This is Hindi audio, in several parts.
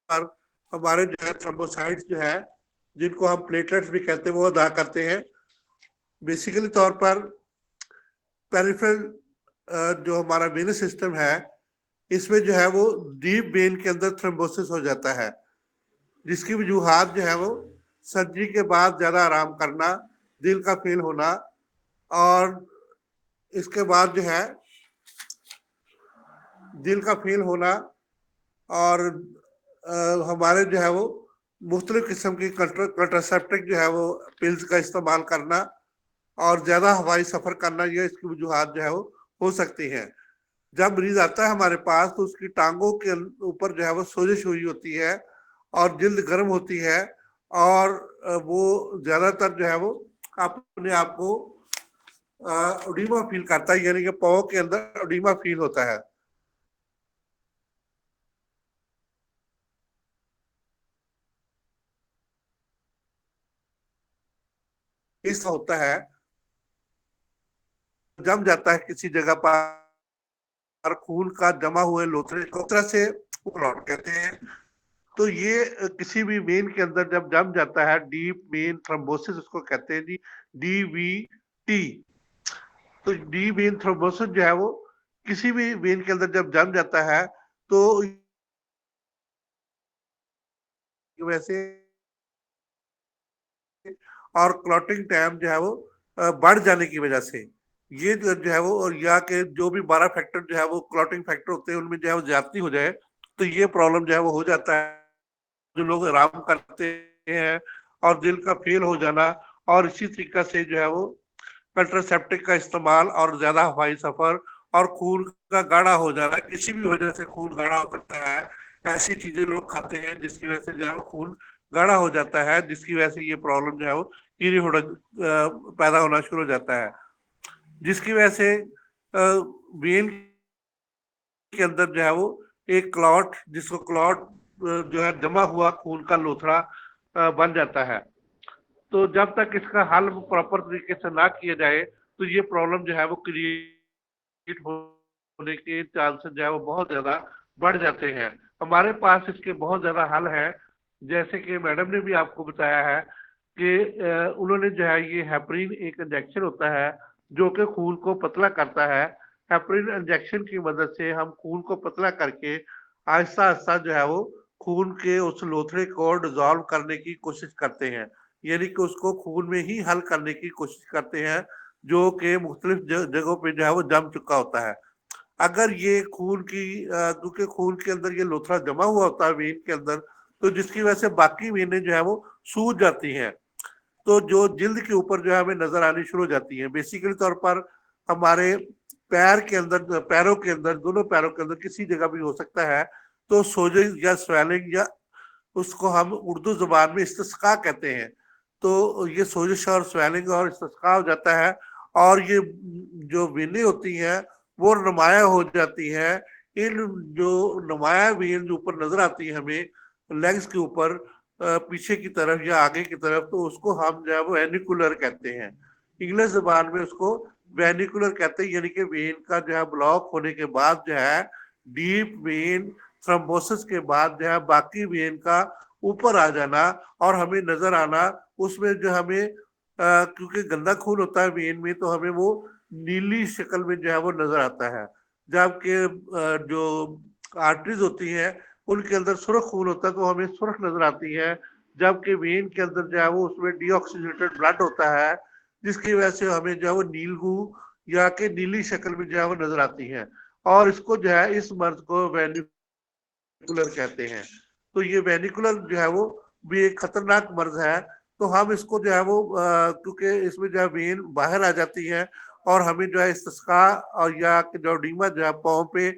पर हमारे जो है थ्रोम्बोसाइट्स जो है, जिनको हम प्लेटलेट्स भी कहते हैं, वो अदा करते हैं। बेसिकली तौर पर पेरिफेरल जो हमारा वेनस सिस्टम है, इसमें जो है वो डीप वेन के अंदर थ्रोम्बोसिस हो जाता है, जिसकी वजूहात जो है वो सर्जरी के बाद ज्यादा आराम करना, दिल का फेल होना, और इसके बाद जो है दिल का फेल होना, और हमारे जो है वो मुख्तलिफ किस्म की कंट्रासेप्टिक जो है वो पिल्स का इस्तेमाल करना, और ज्यादा हवाई सफर करना, ये इसकी वजूहात जो है वो हो सकती है। जब मरीज आता है हमारे पास, तो उसकी टांगों के ऊपर जो है वो सोजिश हुई होती है, और जिल्द गर्म होती है, और वो ज्यादातर जो है वो अपने आप को ओडीमा फील करता है, यानी कि पाँव के अंदर ओडीमा फील होता है। इस होता है, जम जाता है किसी जगह पर खून का जमा हुए लोथड़े को, तरह से क्लॉट कहते हैं। तो ये किसी भी वेन के अंदर जब जम जाता है, डीप वेन थ्रोम्बोसिस उसको कहते हैं जी, DVT। तो डीप वेन थ्रोम्बोसिस जो है वो किसी भी वेन के अंदर जब जम जाता है, तो वैसे और क्लॉटिंग टाइम जो है वो बढ़ जाने की वजह से, ये जो है वो, और या के जो भी 12 फैक्टर जो है वो क्लॉटिंग फैक्टर होते हैं, उनमें जो है वो ज्यादती हो जाए, तो ये प्रॉब्लम जो है वो हो जाता है। जो लोग आराम करते हैं, और दिल का फेल हो जाना, और इसी तरीके से जो है वो कंट्रासेप्टिक का इस्तेमाल, और ज्यादा हवाई सफर, और खून का गाढ़ा हो जाना, किसी भी वजह से खून गाढ़ा हो सकता है। ऐसी चीजें लोग खाते हैं जिसकी वजह से जो है खून गाढ़ा हो जाता है, जिसकी वजह से ये प्रॉब्लम जो है वो कीड़ी होना पैदा होना शुरू हो जाता है, जिसकी वजह से वेन के अंदर जो है वो एक क्लॉट, जिसको क्लॉट जो है जमा हुआ खून का लोथड़ा बन जाता है। तो जब तक इसका हल प्रॉपर तरीके से ना किया जाए, तो ये प्रॉब्लम जो है वो क्रिएट होने के चांसेस जो है वो बहुत ज्यादा बढ़ जाते हैं। हमारे पास इसके बहुत ज्यादा हल है। जैसे कि मैडम ने भी आपको बताया है कि उन्होंने जो है ये हेपरिन एक इंजेक्शन होता है, जो कि खून को पतला करता है। हेपरिन इंजेक्शन की मदद से हम खून को पतला करके आहिस्ता आहिस्ता जो है वो खून के उस लोथड़े को डिजोल्व करने की कोशिश करते हैं, यानी कि उसको खून में ही हल करने की कोशिश करते हैं, जो कि मुख्तलिफ जगहों पे जो है वो जम चुका होता है। अगर ये खून की क्योंकि खून के अंदर ये लोथड़ा जमा हुआ होता है वेन के अंदर, तो जिसकी वजह से बाकी वेनें जो है वो सूज जाती हैं, तो जो जिल्द के ऊपर जो है हमें नजर आनी शुरू हो जाती है। बेसिकली तौर पर हमारे पैर के अंदर, पैरों के अंदर, दोनों पैरों के अंदर किसी जगह भी हो सकता है, तो सोजिश या स्वेलिंग, या उसको हम उर्दू जुबान में इस्तिस्का कहते हैं। तो ये सोजिश और स्वेलिंग और इस्तिस्का हो जाता है, और ये जो वेनें होती हैं वो नुमाया हो जाती है। इन जो नुमाया वेन जो ऊपर नजर आती है हमें लेग्स के ऊपर, पीछे की तरफ या आगे की तरफ, तो उसको हम जो है वो एनिकुलर कहते हैं। इंग्लिश जबान में उसको वेनिकुलर कहते हैं, यानी कि वेन का जो है ब्लॉक होने के बाद जो है डीप वेन थ्रोम्बोसिस के बाद जो है बाकी वेन का ऊपर आ जाना, और हमें नजर आना उसमें जो हमें क्योंकि गंदा खून होता है वेन में, तो हमें वो नीली शक्ल में जो है वो नजर आता है। जबकि जो आर्टरीज होती है उनके अंदर सुर्ख खून होता है, तो हमें सुर्ख नजर आती है। जबकि वेन के अंदर जो है वो उसमें डीऑक्सीजनेटेड ब्लड होता है, जिसकी वजह से हमें जो है वो नीलगू या के नीली शक्ल में जो है वो नजर आती है। और इसको जो है, इस मर्ज को वेनिकुलर कहते हैं। तो ये वेनिकुलर जो है वो भी एक खतरनाक मर्ज है। तो हम इसको जो है वो क्योंकि इसमें जो है वेन बाहर आ जाती है, और हमें जो है इस्तिस्का और या जो डीमा जो है पाँव पे,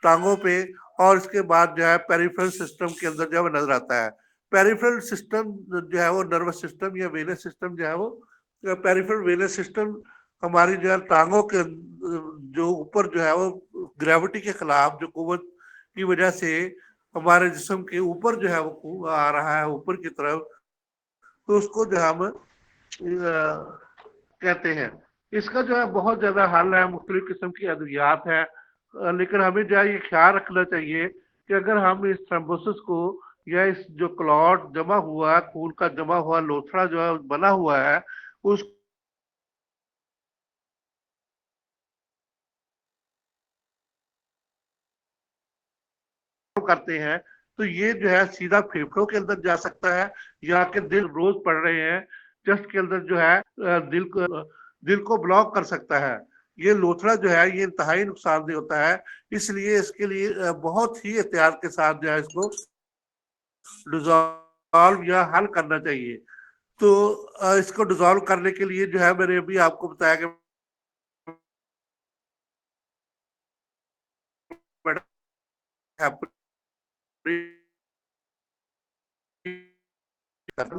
टांगों पे, और इसके बाद जो है पेरिफेरल सिस्टम के अंदर जो है वो नजर आता है। पेरिफेरल सिस्टम जो है वो नर्वस सिस्टम या वेनस सिस्टम जो है वो, पेरिफेरल वेनस सिस्टम हमारी जो है टांगों के जो ऊपर जो है वो ग्रेविटी के खिलाफ जो कुवत की वजह से हमारे जिस्म के ऊपर जो है वो आ रहा है ऊपर की तरफ, तो उसको जो हम कहते हैं। इसका जो है बहुत ज्यादा हल है, मुख्तलिफ किस्म की अद्वियात है, लेकिन हमें जो है ये ख्याल रखना चाहिए कि अगर हम इस थ्रोम्बोसिस को या इस जो क्लॉट जमा हुआ, खून का जमा हुआ लोथड़ा जो है बना हुआ है, उस करते हैं, तो ये जो है सीधा फेफड़ों के अंदर जा सकता है, या कि दिल रोज पढ़ रहे हैं, चेस्ट के अंदर जो है दिल को ब्लॉक कर सकता है। ये लोथड़ा जो है ये इंतहाई नुकसानदेह होता है, इसलिए इसके लिए बहुत ही एहतियात के साथ जो है इसको डिजॉल्व या हल करना चाहिए। तो इसको डिजॉल्व करने के लिए जो है मैंने अभी आपको बताया कि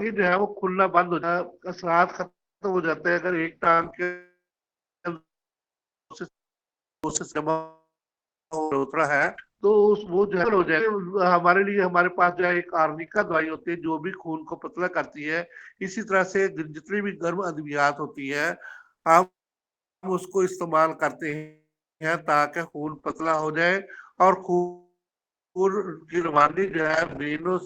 ये जो है वो खुलना बंद हो जाता, असरात खत्म हो जाते हैं अगर एक टांग के कोशिश जमा होता है, तो उस वो जो है हो जाएगा। हमारे लिए हमारे पास जो है एक आर्निका दवाई होती है जो भी खून को पतला करती है। इसी तरह से जितनी भी गर्म अद्वियात होती है हम उसको इस्तेमाल करते हैं ताकि खून पतला हो जाए और खून की रवानी जो है वेनों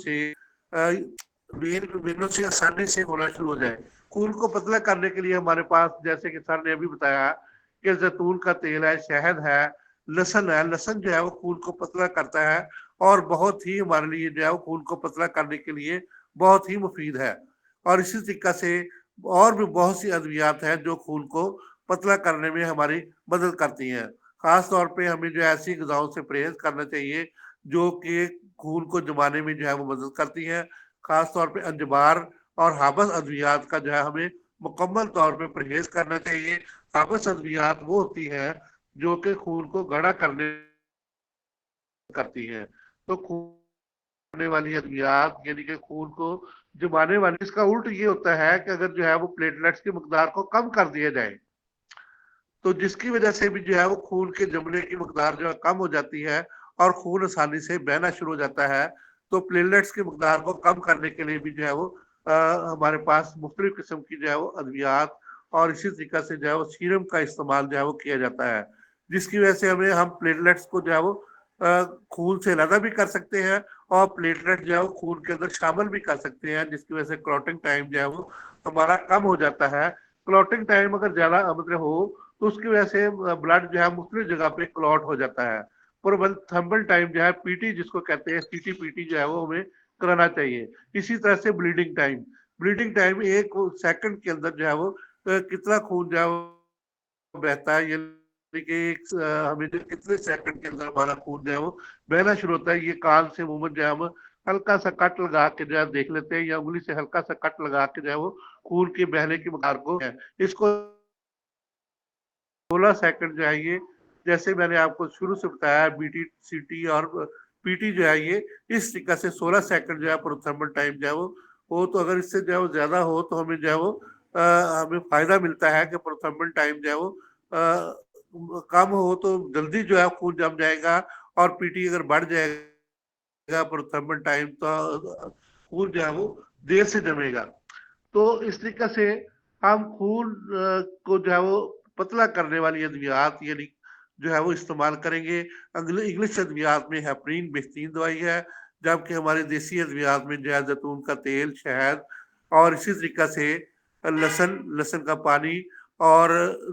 से आसानी से होना शुरू हो जाए। खून को पतला करने के लिए हमारे पास, जैसे कि सर ने अभी बताया, कि जैतून का तेल है, शहद है, लहसुन है। लहसुन जो है वो खून को पतला करता है और बहुत ही हमारे लिए जो है वो खून को पतला करने के लिए बहुत ही मुफीद है। और इसी तरीका से और भी बहुत सी अद्वियात हैं जो खून को पतला करने में हमारी मदद करती हैं। खास तौर पे हमें जो है ऐसी गजाओं से परहेज करना चाहिए जो कि खून को जमाने में जो है वो मदद करती हैं। खास तौर पे अंजबार और हाबस अद्वियात का जो है हमें मुकम्मल तौर पे परहेज करना चाहिए। हाबस अद्वियात वो होती है जो कि खून को गाढ़ा करने करती है। तो खून होने वाली अद्वियात यानी कि खून को जमाने वाली, इसका उल्ट ये होता है कि अगर जो है वो प्लेटलेट्स की मकदार को कम कर दिया जाए, तो जिसकी वजह से भी जो है वो खून के जमने की मकदार जो है कम हो जाती है और खून आसानी से बहना शुरू हो जाता है। तो प्लेटलेट्स की मकदार को कम करने के लिए भी जो है वो हमारे पास मुख्तलिफ किस्म की जो है वो अद्वियात और इसी तरीके से जो है वो सीरम का इस्तेमाल जो है वो किया जाता है, जिसकी वजह से हमें हम प्लेटलेट्स को जो है वो खून से अलग भी कर सकते हैं और प्लेटलेट जो है वो खून के अंदर शामिल भी कर सकते हैं, जिसकी वजह से क्लॉटिंग टाइम जो है वो हमारा कम हो जाता है। क्लॉटिंग टाइम अगर ज्यादा मतलब हो तो उसकी वजह से ब्लड जो है मुख्तलिफ जगह पे क्लॉट हो जाता है। पर थर्मल टाइम जो है पीटी जिसको कहते हैं, सीटी पीटी जो है वो हमें कराना चाहिए। इसी तरह से ब्लीडिंग टाइम एक सेकंड के अंदर जो है वो कितना खून जो है वो बहता है, यानी कि हमें जो कितने सेकंड के अंदर हमारा खून जो है वो बहना शुरू होता है, ये कान से अमूमन जो है हम हल्का सा कट लगा के जो है देख लेते हैं, या उंगली से हल्का सा कट लगा के जो है वो खून के बहने की मकदार को है। इसको 16 सेकंड जो है ये, जैसे मैंने आपको शुरू से बताया, बीटी सीटी और पीटी जो है ये इस तरीके से 16 सेकंड जो है प्रोथर्मल टाइम जो है वो हो। तो अगर इससे जो है वो ज्यादा हो तो हमें जो है वो हमें फायदा मिलता है कि प्रोथर्मल टाइम जो है वो कम हो तो जल्दी जो है खून जम जाएगा, और पीटी अगर बढ़ जाएगा प्रोथर्मल टाइम तो खून जो है वो देर से जमेगा। तो इस तरीके से हम खून को जो है वो पतला करने वाली अद्वियात यानी जो है वो इस्तेमाल करेंगे। इंग्लिश अद्वियात में हेपरीन बेहतरीन दवाई है, जबकि हमारे देसी अद्वियात में जो है जैतून का तेल, शहद और इसी तरीके से लहसुन लहसुन का पानी और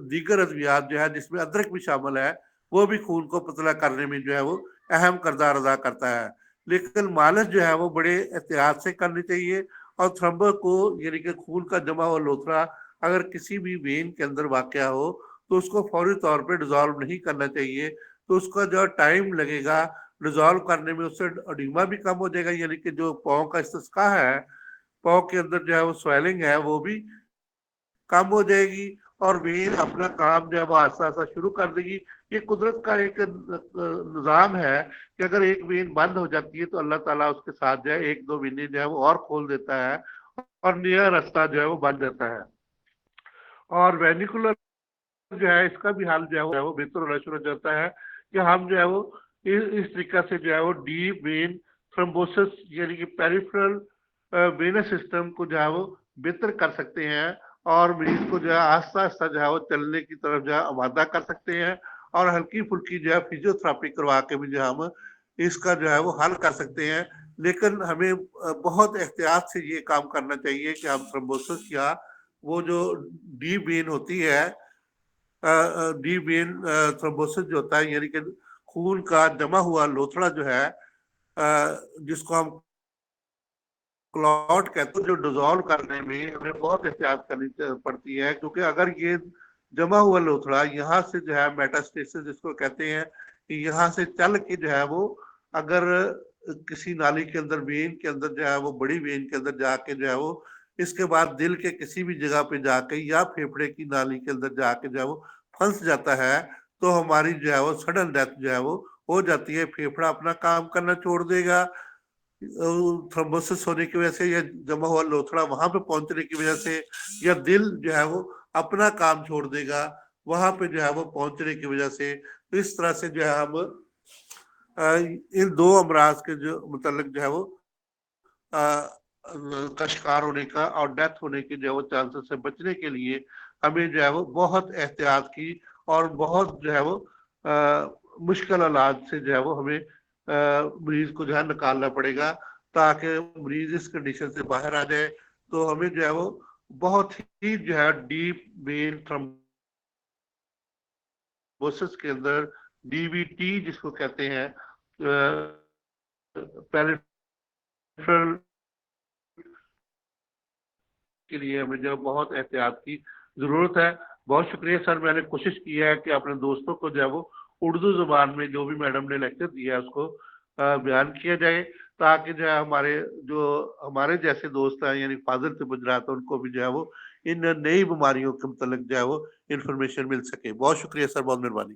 दीगर अद्वियात जो है जिसमें अदरक भी शामिल है, वो भी खून को पतला करने में जो है वो अहम किरदार अदा करता है। लेकिन मालिश जो है वो बड़े एहतियात से करनी चाहिए। और थ्रम्बो को यानी कि खून का जमा हुआ लोथड़ा अगर किसी भी वेन के अंदर वाक़या हो तो उसको फौरी तौर पे डिसॉल्व नहीं करना चाहिए। तो उसका जो टाइम लगेगा डिसॉल्व करने में, उससे एडिमा भी कम हो जाएगा, यानी कि जो पाँव का इस्तिस्का है, पाँव के अंदर जो है वो स्वेलिंग है वो भी कम हो जाएगी और वेन अपना काम जो है वो आस्ता आस्ता शुरू कर देगी। ये कुदरत का एक निज़ाम है कि अगर एक वेन बंद हो जाती है तो अल्लाह ताला उसके साथ जो है एक दो वेनें जो है वो और खोल देता है और नया रास्ता जो है वो बन जाता है। और वेनिकुलर जो है इसका भी हाल जो है वो बेहतर होना शुरू हो जाता है कि हम जो है वो इस तरीके से जो है वो डीप वेन थ्रोम्बोसिस यानी कि पेरिफेरल वेनस सिस्टम को जो है वो बेहतर कर सकते हैं और मरीज को जो है आस्ता आस्ता जो है वो चलने की तरफ जो है आमादा कर सकते हैं। और हल्की फुल्की जो है फिजियोथेरापी करवा के भी जो है हम इसका जो है वो हल कर सकते हैं। लेकिन हमें बहुत एहतियात से ये काम करना चाहिए कि हम थ्रोम्बोसिस या वो जो डीप वेन होती है, डीप वेन थ्रोम्बोसिस जो होता है, यानी कि खून का जमा हुआ लोथड़ा जो है, जिसको हम क्लॉट कहते हैं, जो डिजोल्व करने में हमें बहुत एहतियात करनी पड़ती है, क्योंकि अगर ये जमा हुआ लोथड़ा यहाँ से जो है मेटास्टेसिस जिसको कहते हैं, कि यहाँ से चल के जो है वो अगर किसी नाली के अंदर, वेन के अंदर जो है वो, बड़ी वेन के अंदर जाके जो है वो, इसके बाद दिल के किसी भी जगह पे जाके या फेफड़े की नाली के अंदर जाके जो है वो फंस जाता है, तो हमारी जो है वो सडन डेथ जो है वो हो जाती है। फेफड़ा अपना काम करना छोड़ देगा थ्रोम्बोसिस होने की वजह से, या जमा हुआ लोथड़ा वहां पे पहुंचने की वजह से, या दिल जो है वो अपना काम छोड़ देगा वहां पे जो है वो पहुंचने की वजह से। तो इस तरह से जो है हम इन दो अमराज के जो मतलब जो है वो का शिकार होने का और डेथ होने के जो है वो चांसेस से बचने के लिए हमें जो है वो बहुत एहतियात की और बहुत जो है वो मुश्किल इलाज से जो है वो हमें मरीज को जो है निकालना पड़ेगा, ताकि मरीज इस कंडीशन से बाहर आ जाए। तो हमें जो है वो बहुत ही जो है डीप वेन थ्रोम्बोसिस के अंदर, डीवीटी जिसको कहते हैं, पेरिफेरल के लिए हमें जो बहुत एहतियात की जरूरत है। बहुत शुक्रिया सर, मैंने कोशिश की है कि अपने दोस्तों को जो है वो उर्दू जुबान में जो भी मैडम ने लेक्चर दिया है उसको बयान किया जाए, ताकि जो है हमारे जैसे दोस्त हैं, यानी फाजिल से गुजरात, उनको भी जो है वो इन नई बीमारियों के मतलब जो है वो इंफॉर्मेशन मिल सके। बहुत शुक्रिया सर, बहुत मेहरबानी।